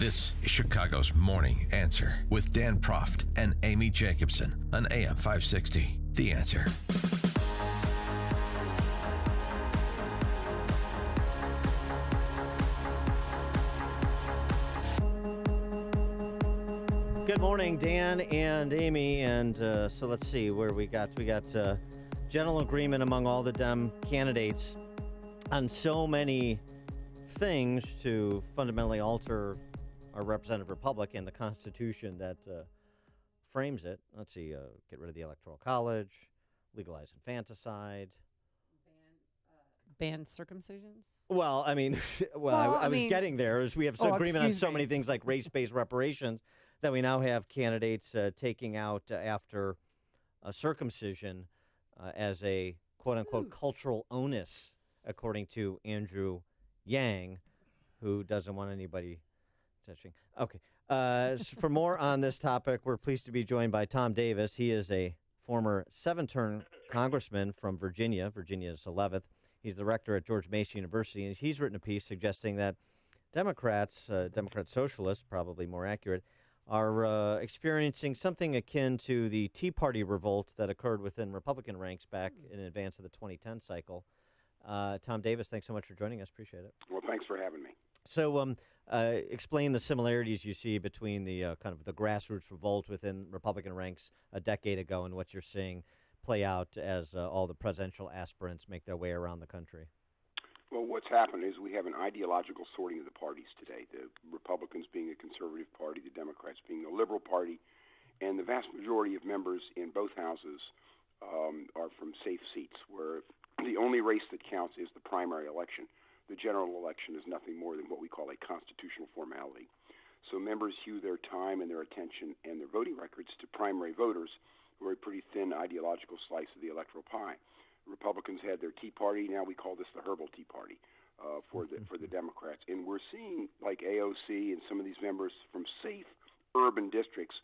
This is Chicago's Morning Answer with Dan Proft and Amy Jacobson on AM 560. The Answer. Good morning, Dan and Amy. And so let's see where we got. We got general agreement among all the Dem candidates on so many things to fundamentally alter our representative republic and the Constitution that frames it. Let's see, get rid of the Electoral College, legalize infanticide. Ban circumcisions? Well, I mean, I was getting there. As we have agreement on so many things like race-based reparations that we now have candidates taking out after circumcision as a quote-unquote cultural onus, according to Andrew Yang, who doesn't want anybody touching. Okay. For more on this topic, we're pleased to be joined by Tom Davis. He is a former 7-term congressman from Virginia. Virginia's 11th. He's the rector at George Mason University, and he's written a piece suggesting that Democrats, Democrat socialists, probably more accurate, are experiencing something akin to the Tea Party revolt that occurred within Republican ranks back in advance of the 2010 cycle. Tom Davis, thanks so much for joining us. Appreciate it. Well, thanks for having me. So explain the similarities you see between the kind of the grassroots revolt within Republican ranks a decade ago and what you're seeing play out as all the presidential aspirants make their way around the country. Well, what's happened is we have an ideological sorting of the parties today, the Republicans being a conservative party, the Democrats being a liberal party, and the vast majority of members in both houses are from safe seats, where the only race that counts is the primary election. The general election is nothing more than what we call a constitutional formality. So members hew their time and their attention and their voting records to primary voters who are a pretty thin ideological slice of the electoral pie. Republicans had their Tea Party. Now we call this the Herbal Tea Party for the Democrats. And we're seeing, like AOC and some of these members from safe urban districts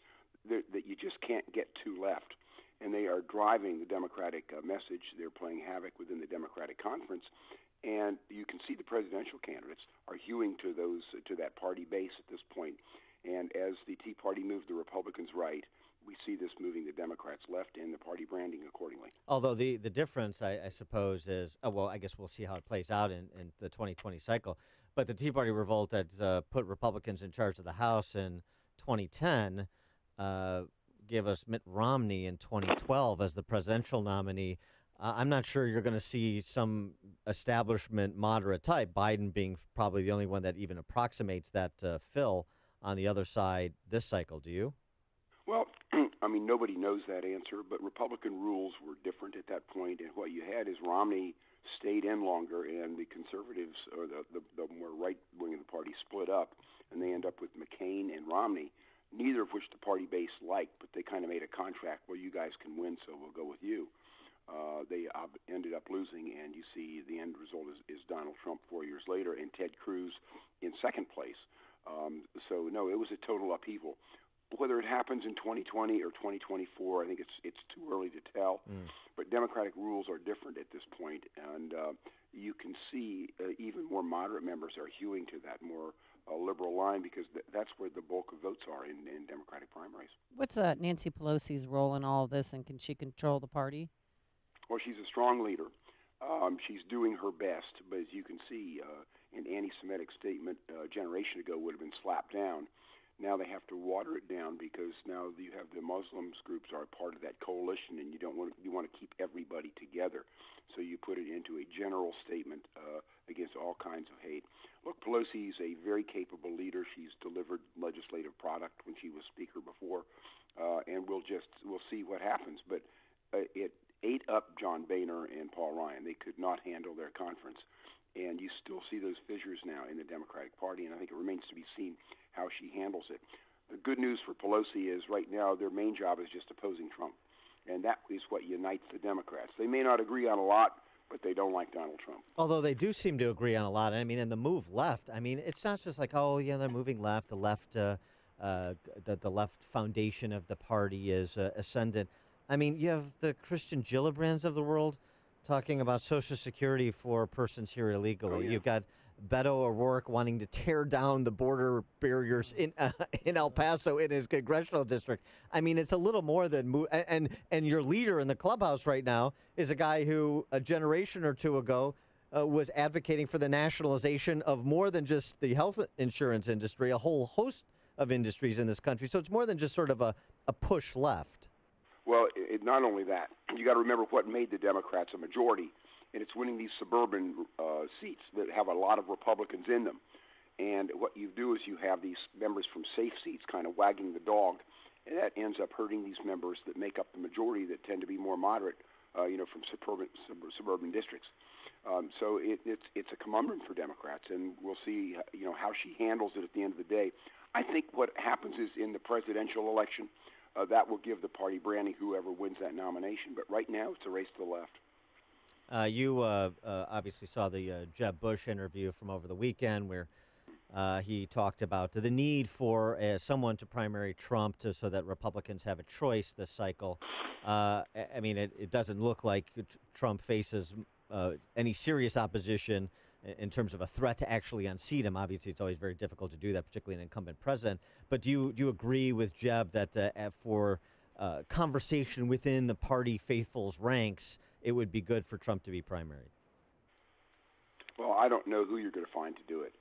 that you just can't get to left. And they are driving the Democratic message. They're playing havoc within the Democratic conference. And you can see the presidential candidates are hewing to that party base at this point. And as the Tea Party moved the Republicans right, we see this moving the Democrats left and the party branding accordingly. Although the difference, I suppose, is, I guess we'll see how it plays out in the 2020 cycle. But the Tea Party revolt that put Republicans in charge of the House in 2010 gave us Mitt Romney in 2012 as the presidential nominee. I'm not sure you're going to see some establishment moderate type, Biden being probably the only one that even approximates that fill on the other side this cycle. Do you? Well, I mean, nobody knows that answer, but Republican rules were different at that point, and what you had is Romney stayed in longer, and the conservatives, or the more right wing of the party, split up, and they end up with McCain and Romney, neither of which the party base liked, but they kind of made a contract, well, you guys can win, so we'll go with you. They ended up losing, and you see the end result is Donald Trump 4 years later and Ted Cruz in second place. So, no, it was a total upheaval. Whether it happens in 2020 or 2024, I think it's too early to tell. But Democratic rules are different at this point, and you can see even more moderate members are hewing to that more liberal line because that's where the bulk of votes are in Democratic primaries. What's Nancy Pelosi's role in all of this, and can she control the party? Well, she's a strong leader. She's doing her best, but as you can see, an anti-Semitic statement a generation ago would have been slapped down. Now they have to water it down because now you have the Muslims groups are part of that coalition, and you want to keep everybody together. So you put it into a general statement against all kinds of hate. Look, Pelosi is a very capable leader. She's delivered legislative product when she was Speaker before, and we'll see what happens. But it ate up John Boehner and Paul Ryan. They could not handle their conference. And you still see those fissures now in the Democratic Party, and I think it remains to be seen how she handles it. The good news for Pelosi is right now their main job is just opposing Trump, and that is what unites the Democrats. They may not agree on a lot, but they don't like Donald Trump. Although they do seem to agree on a lot. I mean, and the move left, I mean, it's not just like, oh, yeah, they're moving left. The left, the left foundation of the party is ascendant. I mean, you have the Christian Gillibrands of the world talking about Social Security for persons here illegally. Oh, yeah. You've got Beto O'Rourke wanting to tear down the border barriers in El Paso in his congressional district. I mean, it's a little more than and your leader in the clubhouse right now is a guy who a generation or two ago was advocating for the nationalization of more than just the health insurance industry, a whole host of industries in this country. So it's more than just sort of a push left. Well, not only that, you got to remember what made the Democrats a majority, and it's winning these suburban seats that have a lot of Republicans in them. And what you do is you have these members from safe seats kind of wagging the dog, and that ends up hurting these members that make up the majority that tend to be more moderate, from suburban districts. So it's a conundrum for Democrats, and we'll see, how she handles it at the end of the day. I think what happens is in the presidential election, that will give the party branding whoever wins that nomination. But right now, it's a race to the left. You obviously saw the Jeb Bush interview from over the weekend where he talked about the need for someone to primary Trump so that Republicans have a choice this cycle. I mean, it doesn't look like Trump faces any serious opposition in terms of a threat to actually unseat him. Obviously, it's always very difficult to do that, particularly an incumbent president. But do you agree with Jeb that for conversation within the party faithful's ranks, it would be good for Trump to be primaried? Well, I don't know who you're going to find to do it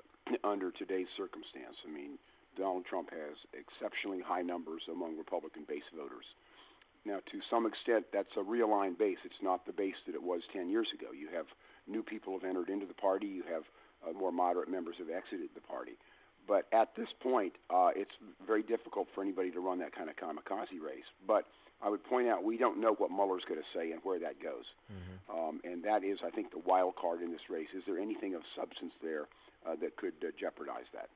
under today's circumstance. I mean, Donald Trump has exceptionally high numbers among Republican base voters. Now, to some extent, that's a realigned base. It's not the base that it was 10 years ago. You have new people have entered into the party. You have more moderate members have exited the party. But at this point, it's very difficult for anybody to run that kind of kamikaze race. But I would point out we don't know what Mueller's going to say and where that goes. Mm-hmm. And that is, I think, the wild card in this race. Is there anything of substance there that could jeopardize that?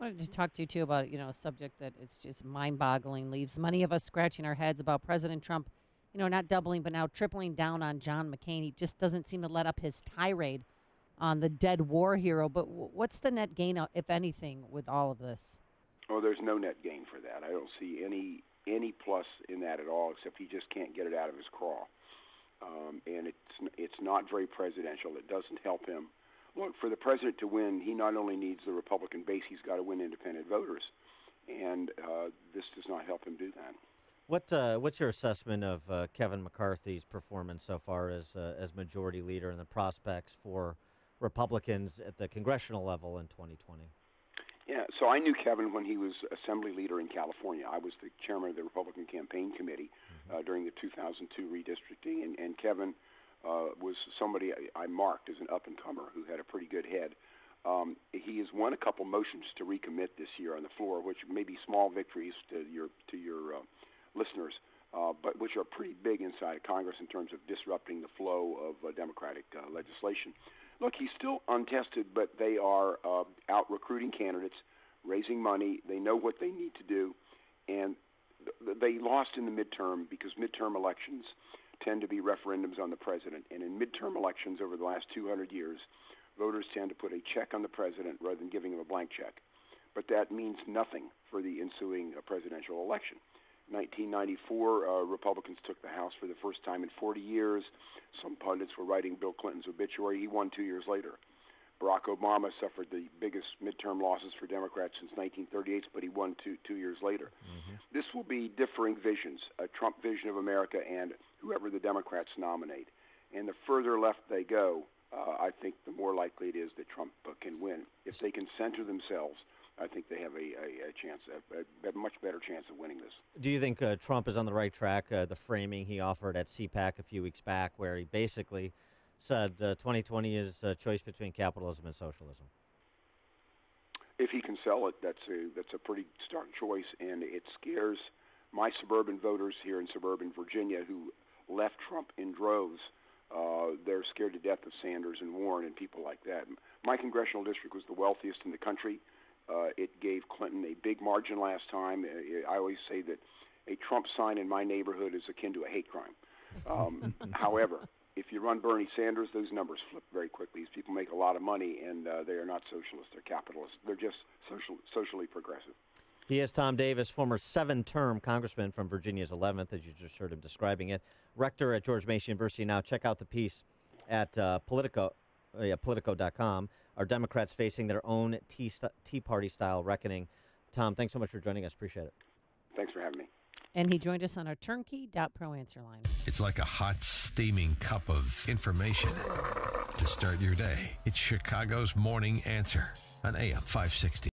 I wanted to talk to you, too, about, a subject that it's just mind-boggling, leaves many of us scratching our heads about President Trump, not doubling but now tripling down on John McCain. He just doesn't seem to let up his tirade on the dead war hero. But what's the net gain, if anything, with all of this? Oh, there's no net gain for that. I don't see any plus in that at all, except he just can't get it out of his craw. And it's not very presidential. It doesn't help him. Look, for the president to win, he not only needs the Republican base, he's got to win independent voters. And this does not help him do that. What's your assessment of Kevin McCarthy's performance so far as majority leader and the prospects for Republicans at the congressional level in 2020? Yeah, so I knew Kevin when he was assembly leader in California. I was the chairman of the Republican Campaign Committee during the 2002 redistricting, and Kevin was somebody I marked as an up-and-comer who had a pretty good head. He has won a couple motions to recommit this year on the floor, which may be small victories to your listeners, but which are pretty big inside Congress in terms of disrupting the flow of Democratic legislation. Look, he's still untested, but they are out recruiting candidates, raising money. They know what they need to do, and they lost in the midterm because midterm elections tend to be referendums on the president. And in midterm elections over the last 200 years, voters tend to put a check on the president rather than giving him a blank check. But that means nothing for the ensuing presidential election. 1994, Republicans took the House for the first time in 40 years. Some pundits were writing Bill Clinton's obituary. He won 2 years later. Barack Obama suffered the biggest midterm losses for Democrats since 1938, but he won two years later. Mm-hmm. This will be differing visions, a Trump vision of America and whoever the Democrats nominate. And the further left they go, I think the more likely it is that Trump can win. If they can center themselves, I think they have a chance, a much better chance of winning this. Do you think Trump is on the right track? The framing he offered at CPAC a few weeks back, where he basically said 2020 is a choice between capitalism and socialism. If he can sell it, that's a pretty stark choice, and it scares my suburban voters here in suburban Virginia who left Trump in droves. They're scared to death of Sanders and Warren and people like that. My congressional district was the wealthiest in the country. It gave Clinton a big margin last time. I always say that a Trump sign in my neighborhood is akin to a hate crime. However, if you run Bernie Sanders, those numbers flip very quickly. These people make a lot of money, and they are not socialists. They're capitalists. They're just socially progressive. He is Tom Davis, former 7-term congressman from Virginia's 11th, as you just heard him describing it. Rector at George Mason University. Now check out the piece at Politico.com. are Democrats facing their own Tea Party-style reckoning? Tom, thanks so much for joining us. Appreciate it. Thanks for having me. And he joined us on our turnkey.pro answer line. It's like a hot, steaming cup of information to start your day. It's Chicago's Morning Answer on AM 560.